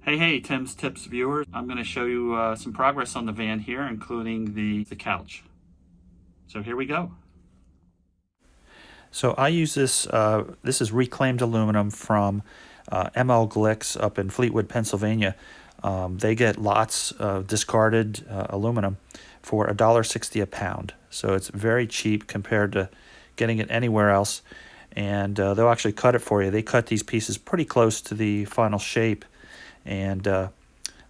Hey, Tim's Tips viewers. I'm going to show you some progress on the van here, including the couch. So here we go. So I use this, this is reclaimed aluminum from ML Glicks up in Fleetwood, Pennsylvania. They get lots of discarded aluminum for $1.60 a pound. So it's very cheap compared to getting it anywhere else. And they'll actually cut it for you. They cut these pieces pretty close to the final shape. And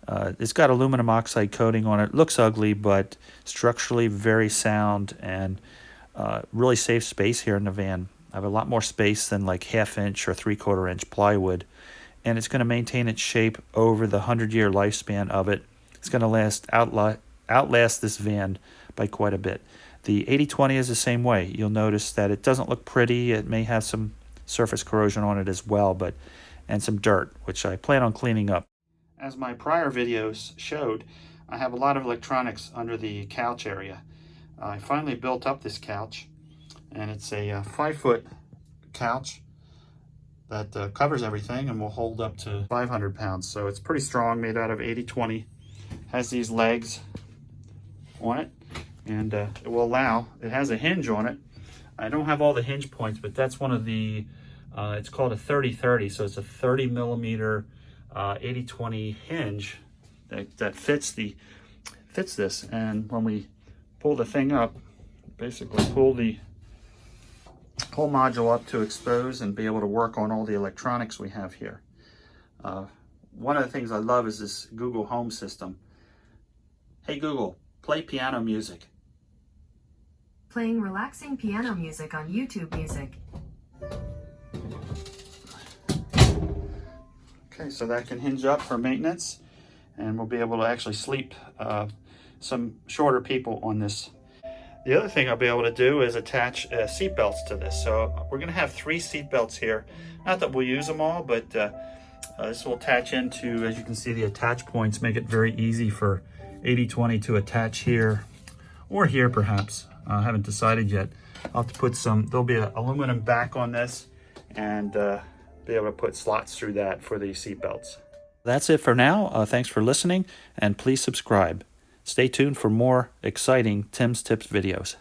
it's got aluminum oxide coating on it. Looks ugly, but structurally very sound and really saves space here in the van. I have a lot more space than like 1/2 inch or 3/4 inch plywood, and it's going to maintain its shape over the 100-year lifespan of it. It's going to outlast this van by quite a bit. The 80/20 is the same way. You'll notice that it doesn't look pretty. It may have some surface corrosion on it as well, and some dirt, which I plan on cleaning up. As my prior videos showed, I have a lot of electronics under the couch area. I finally built up this couch, and it's a 5-foot couch that covers everything and will hold up to 500 pounds. So it's pretty strong, made out of 80/20. Has these legs on it, and it will allow, it has a hinge on it. I don't have all the hinge points, but that's one of the it's called a 30/30, so it's a 30 millimeter 80/20 hinge that fits this. And when we pull the thing up, basically pull the whole module up to expose and be able to work on all the electronics we have here. One of the things I love is this Google Home system. Hey Google, play piano music. Playing relaxing piano music on YouTube Music. Okay, so that can hinge up for maintenance, and we'll be able to actually sleep some shorter people on this. The other thing I'll be able to do is attach seat belts to this. So we're going to have 3 seat belts here. Not that we'll use them all, but this will attach into, as you can see, the attach points make it very easy for 80/20 to attach here or here perhaps. I haven't decided yet. I'll have to put there'll be an aluminum back on this, and be able to put slots through that for the seat belts. That's it for now. Thanks for listening, and please subscribe. Stay tuned for more exciting Tim's Tips videos.